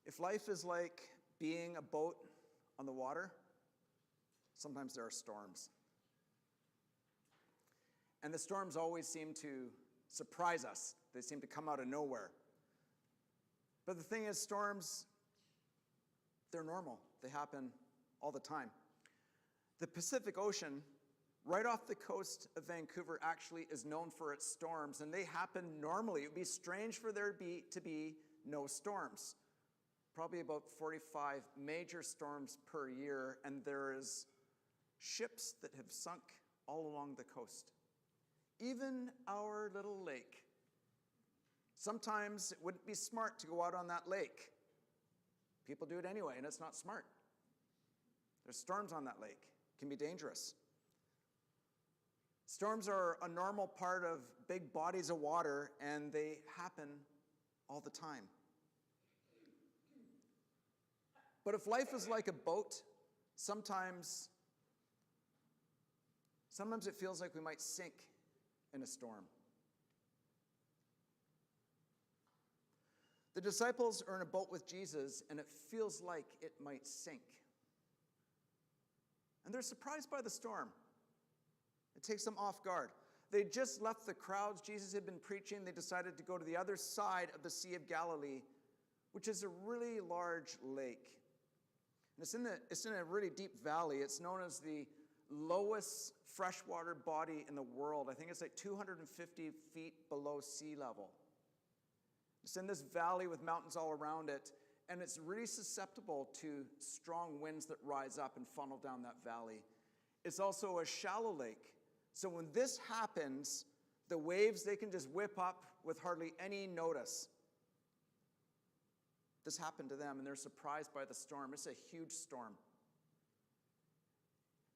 If life is like being a boat on the water, sometimes there are storms. And the storms always seem to surprise us. They seem to come out of nowhere. But the thing is, storms, they're normal. They happen all the time. The Pacific Ocean, right off the coast of Vancouver, actually is known for its storms, and they happen normally. It would be strange for there to be no storms. Probably about 45 major storms per year, and there is ships that have sunk all along the coast. Even our little lake. Sometimes it wouldn't be smart to go out on that lake. People do it anyway, and it's not smart. There's storms on that lake. It can be dangerous. Storms are a normal part of big bodies of water, and they happen all the time. But if life is like a boat, sometimes it feels like we might sink in a storm. The disciples are in a boat with Jesus, and it feels like it might sink. And they're surprised by the storm. It takes them off guard. They just left the crowds Jesus had been preaching. They decided to go to the other side of the Sea of Galilee, which is a really large lake. And it's in a really deep valley. It's known as the lowest freshwater body in the world. I think it's like 250 feet below sea level. It's in this valley with mountains all around it, and it's really susceptible to strong winds that rise up and funnel down that valley. It's also a shallow lake. So when this happens, the waves, they can just whip up with hardly any notice. This happened to them, and they're surprised by the storm. It's a huge storm.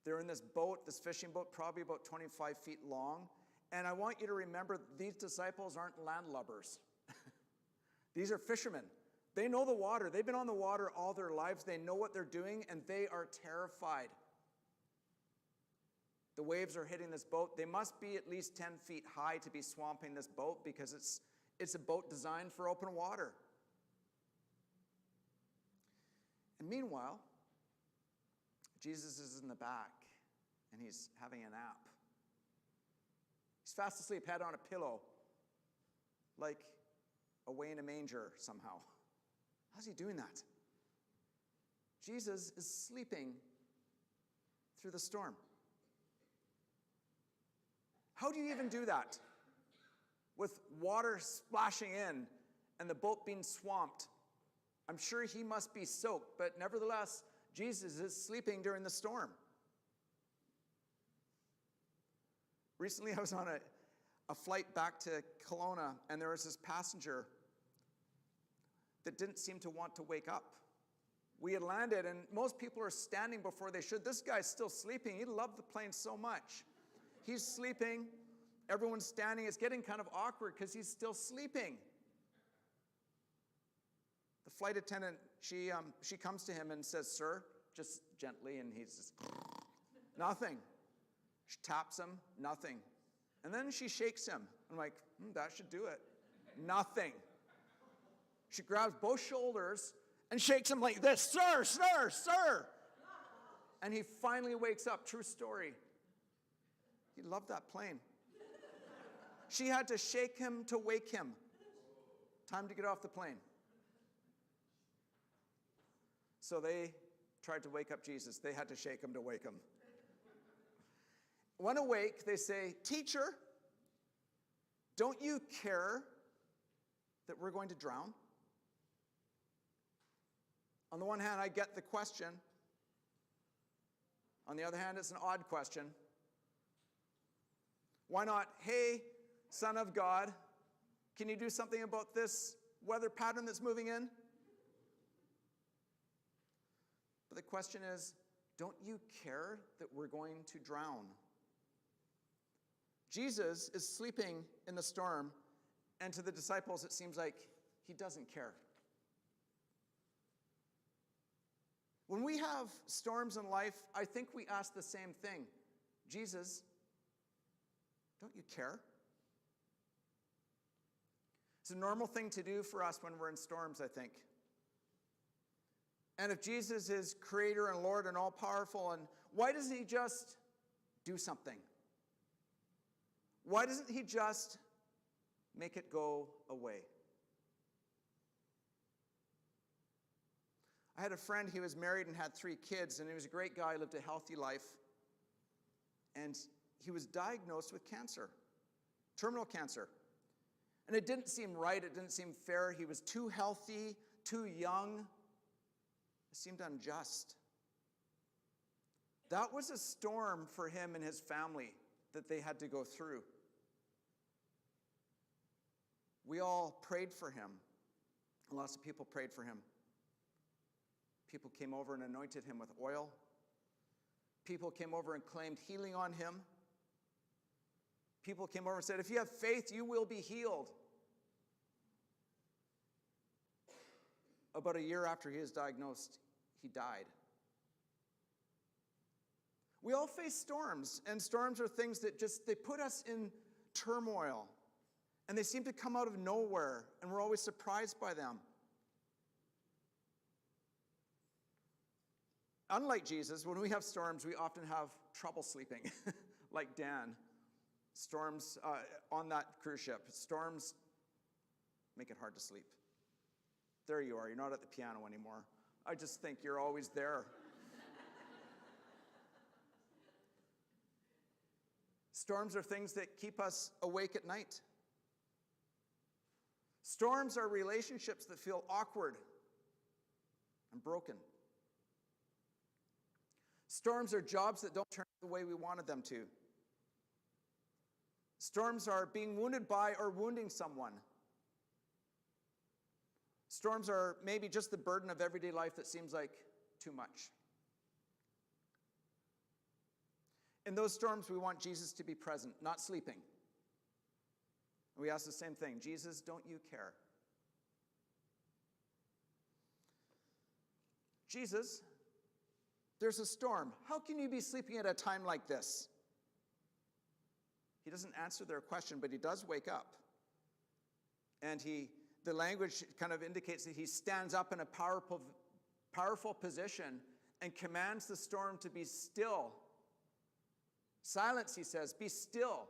They're in this boat, this fishing boat, probably about 25 feet long. And I want you to remember, these disciples aren't landlubbers. These are fishermen. They know the water. They've been on the water all their lives. They know what they're doing, and they are terrified. The waves are hitting this boat. They must be at least 10 feet high to be swamping this boat, because it's a boat designed for open water. And meanwhile, Jesus is in the back, and he's having a nap. He's fast asleep, head on a pillow, like away in a manger somehow. How's he doing that? Jesus is sleeping through the storm. How do you even do that? With water splashing in and the boat being swamped. I'm sure he must be soaked, but nevertheless, Jesus is sleeping during the storm. Recently, I was on a flight back to Kelowna, and there was this passenger that didn't seem to want to wake up. We had landed, and most people are standing before they should. This guy's still sleeping. He loved the plane so much. He's sleeping. Everyone's standing. It's getting kind of awkward because he's still sleeping. The flight attendant, she comes to him and says, "Sir," just gently, and he's just, nothing. She taps him, nothing. And then she shakes him. I'm like, that should do it. Nothing. She grabs both shoulders and shakes him like this, "Sir, sir, sir." And he finally wakes up. True story. He loved that plane. She had to shake him to wake him. Time to get off the plane. So they tried to wake up Jesus. They had to shake him to wake him. When awake, they say, "Teacher, don't you care that we're going to drown?" On the one hand, I get the question. On the other hand, it's an odd question. Why not, "Hey, Son of God, can you do something about this weather pattern that's moving in?" But the question is, don't you care that we're going to drown? Jesus is sleeping in the storm, and to the disciples, it seems like he doesn't care. When we have storms in life, I think we ask the same thing. Jesus, don't you care? It's a normal thing to do for us when we're in storms, I think. And if Jesus is creator and Lord and all-powerful, and why doesn't he just do something? Why doesn't he just make it go away? I had a friend, he was married and had 3 kids, and he was a great guy, lived a healthy life. And he was diagnosed with cancer, terminal cancer. And it didn't seem right, it didn't seem fair. He was too healthy, too young. It seemed unjust. That was a storm for him and his family that they had to go through. We all prayed for him. Lots of people prayed for him. People came over and anointed him with oil. People came over and claimed healing on him. People came over and said, if you have faith, you will be healed. About a year after he was diagnosed, he died. We all face storms, and storms are things that they put us in turmoil, and they seem to come out of nowhere, and we're always surprised by them. Unlike Jesus, when we have storms, we often have trouble sleeping, like Dan. Storms on that cruise ship. Storms make it hard to sleep. There you are. You're not at the piano anymore. I just think you're always there. Storms are things that keep us awake at night. Storms are relationships that feel awkward and broken. Storms are jobs that don't turn out the way we wanted them to. Storms are being wounded by or wounding someone. Storms are maybe just the burden of everyday life that seems like too much. In those storms, we want Jesus to be present, not sleeping. We ask the same thing. Jesus, don't you care? Jesus, there's a storm. How can you be sleeping at a time like this? He doesn't answer their question, but he does wake up. And the language kind of indicates that he stands up in a powerful position and commands the storm to be still. Silence, he says, be still.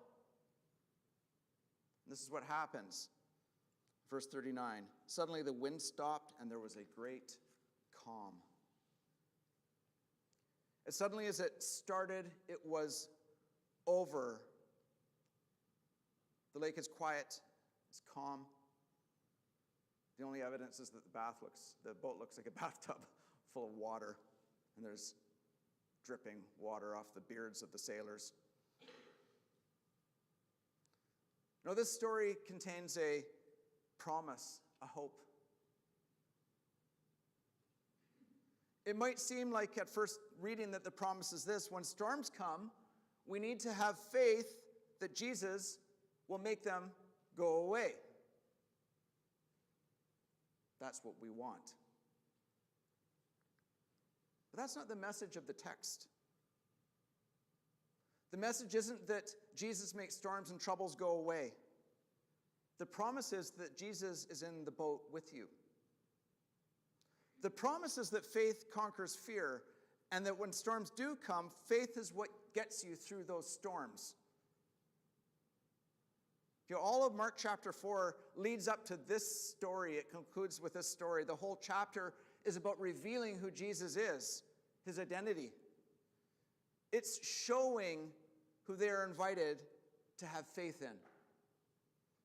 This is what happens. Verse 39, suddenly the wind stopped and there was a great calm. As suddenly as it started, it was over. The lake is quiet, it's calm. The only evidence is that the boat looks like a bathtub full of water, and there's dripping water off the beards of the sailors. Now, this story contains a promise, a hope. It might seem like at first reading that the promise is this: when storms come, we need to have faith that Jesus will make them go away. That's what we want. But that's not the message of the text. The message isn't that Jesus makes storms and troubles go away. The promise is that Jesus is in the boat with you. The promise is that faith conquers fear, and that when storms do come, faith is what gets you through those storms. All of Mark chapter 4 leads up to this story. It concludes with this story. The whole chapter is about revealing who Jesus is, his identity. It's showing who they are invited to have faith in.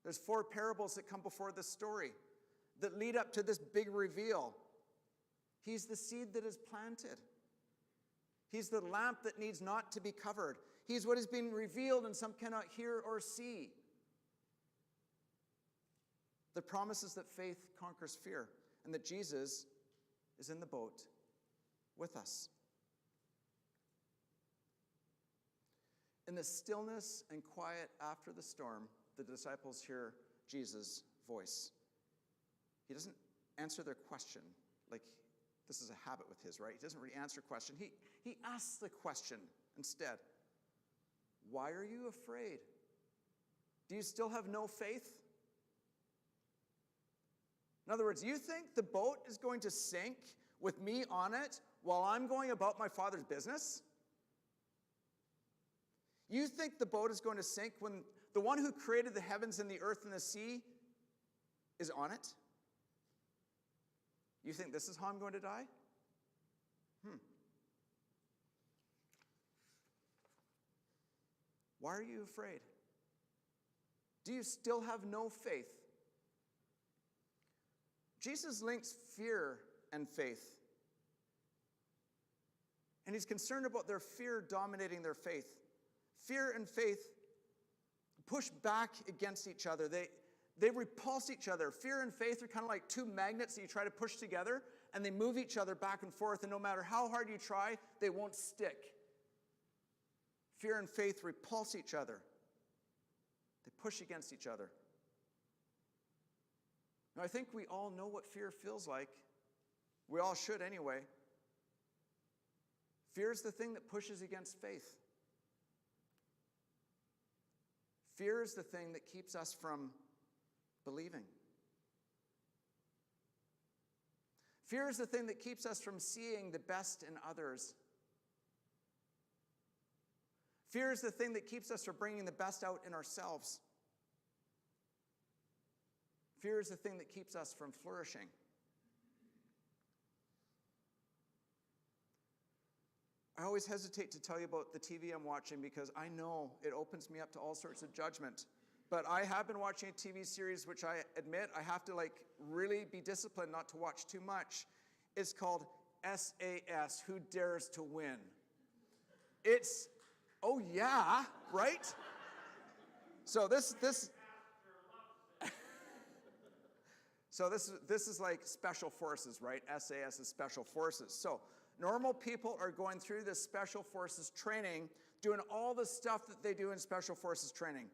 There's 4 parables that come before this story that lead up to this big reveal. He's the seed that is planted. He's the lamp that needs not to be covered. He's what is being revealed and some cannot hear or see. The promise is that faith conquers fear and that Jesus is in the boat with us. In the stillness and quiet after the storm, the disciples hear Jesus' voice. He doesn't answer their question like this is a habit with his, right? He doesn't really answer a question. He asks the question instead. Why are you afraid? Do you still have no faith? In other words, you think the boat is going to sink with me on it while I'm going about my Father's business? You think the boat is going to sink when the one who created the heavens and the earth and the sea is on it? You think this is how I'm going to die? Why are you afraid? Do you still have no faith? Jesus links fear and faith. And he's concerned about their fear dominating their faith. Fear and faith push back against each other. They repulse each other. Fear and faith are kind of like two magnets that you try to push together, and they move each other back and forth, and no matter how hard you try, they won't stick. Fear and faith repulse each other. They push against each other. Now, I think we all know what fear feels like. We all should anyway. Fear is the thing that pushes against faith. Fear is the thing that keeps us from believing. Fear is the thing that keeps us from seeing the best in others. Fear is the thing that keeps us from bringing the best out in ourselves. Fear is the thing that keeps us from flourishing. I always hesitate to tell you about the TV I'm watching because I know it opens me up to all sorts of judgment. But I have been watching a TV series which I admit I have to really be disciplined not to watch too much. It's called SAS, Who Dares to Win? It's, oh yeah, right? So this is like special forces, right? SAS is special forces. So normal people are going through this special forces training, doing all the stuff that they do in special forces training.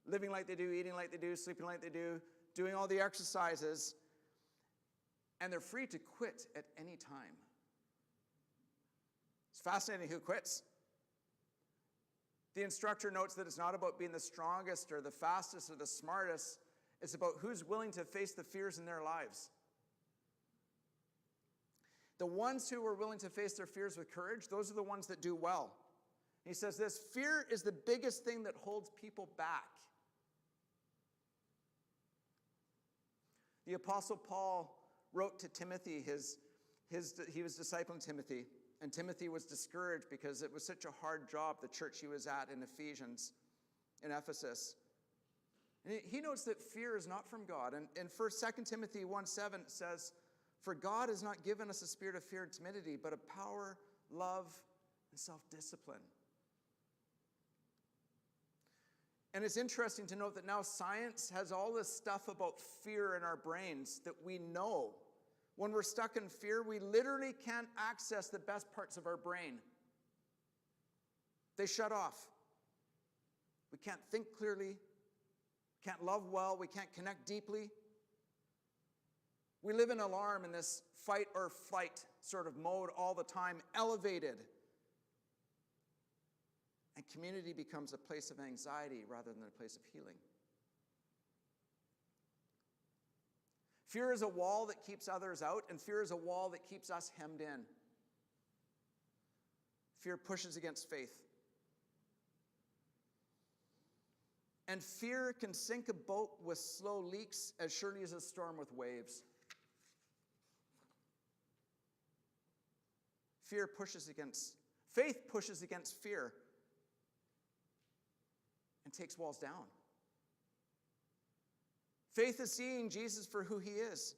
Living like they do, eating like they do, sleeping like they do, doing all the exercises. And they're free to quit at any time. It's fascinating who quits. The instructor notes that it's not about being the strongest or the fastest or the smartest. It's about who's willing to face the fears in their lives. The ones who are willing to face their fears with courage, those are the ones that do well. He says this, fear is the biggest thing that holds people back. The Apostle Paul wrote to Timothy, he was discipling Timothy, and Timothy was discouraged because it was such a hard job, the church he was at in Ephesus. And he notes that fear is not from God. And in 2 Timothy 1:7 it says, "For God has not given us a spirit of fear and timidity, but of power, love, and self-discipline." And it's interesting to note that now science has all this stuff about fear in our brains that we know. When we're stuck in fear, we literally can't access the best parts of our brain. They shut off. We can't think clearly, can't love well, we can't connect deeply. We live in alarm in this fight or flight sort of mode all the time, elevated. And community becomes a place of anxiety rather than a place of healing. Fear is a wall that keeps others out, and fear is a wall that keeps us hemmed in. Fear pushes against faith. And fear can sink a boat with slow leaks as surely as a storm with waves. Faith pushes against fear and takes walls down. Faith is seeing Jesus for who he is.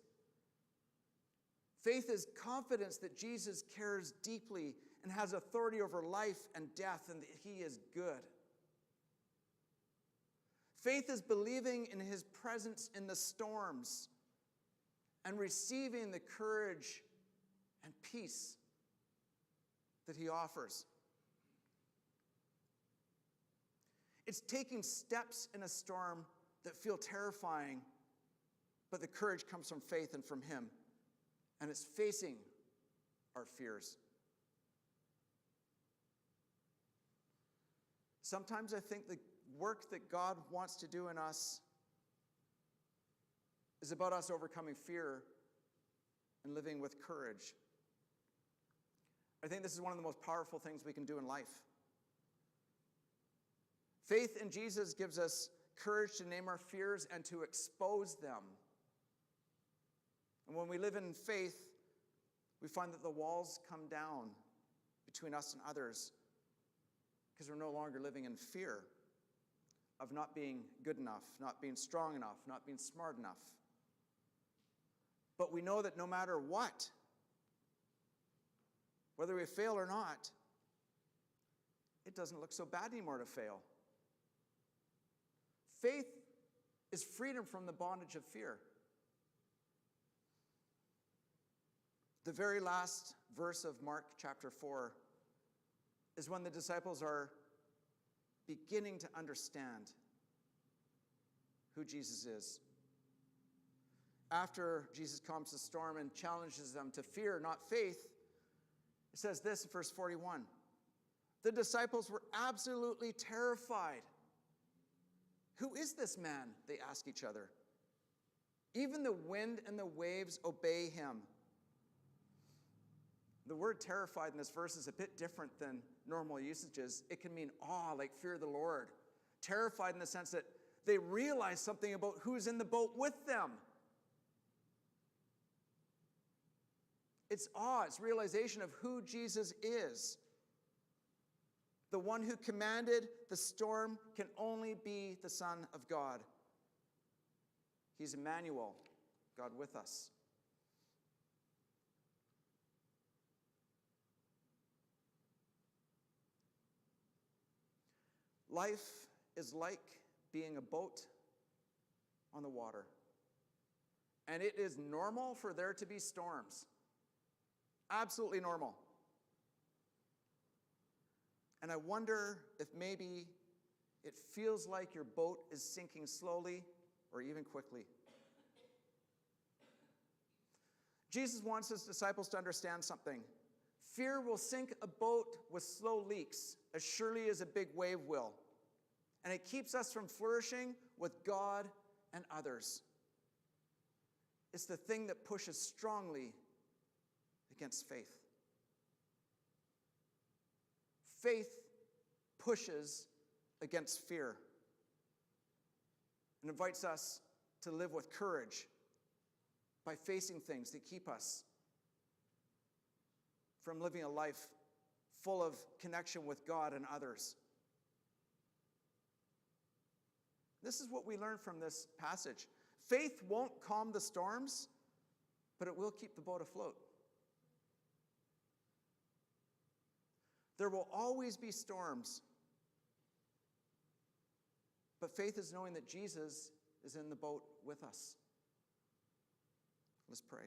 Faith is confidence that Jesus cares deeply and has authority over life and death and that he is good. Faith is believing in his presence in the storms and receiving the courage and peace that he offers. It's taking steps in a storm that feel terrifying, but the courage comes from faith and from him. And it's facing our fears. Sometimes I think the work that God wants to do in us is about us overcoming fear and living with courage I think this is one of the most powerful things we can do in life. Faith in Jesus gives us courage to name our fears and to expose them. And when we live in faith, we find that the walls come down between us and others because we're no longer living in fear of not being good enough, not being strong enough, not being smart enough. But we know that no matter what, whether we fail or not, it doesn't look so bad anymore to fail. Faith is freedom from the bondage of fear. The very last verse of Mark chapter 4 is when the disciples are beginning to understand who Jesus is. After Jesus calms the storm and challenges them to fear, not faith, it says this in verse 41. The disciples were absolutely terrified. Who is this man? They ask each other. Even the wind and the waves obey him. The word terrified in this verse is a bit different than normal usages. It can mean awe, like fear of the Lord. Terrified in the sense that they realize something about who's in the boat with them. It's awe, it's realization of who Jesus is. The one who commanded the storm can only be the Son of God. He's Emmanuel, God with us. Life is like being a boat on the water. And it is normal for there to be storms. Absolutely normal. And I wonder if maybe it feels like your boat is sinking slowly or even quickly. Jesus wants his disciples to understand something. Fear will sink a boat with slow leaks as surely as a big wave will. And it keeps us from flourishing with God and others. It's the thing that pushes strongly against faith. Faith pushes against fear and invites us to live with courage by facing things that keep us from living a life full of connection with God and others. This is what we learn from this passage. Faith won't calm the storms, but it will keep the boat afloat. There will always be storms, but faith is knowing that Jesus is in the boat with us. Let's pray.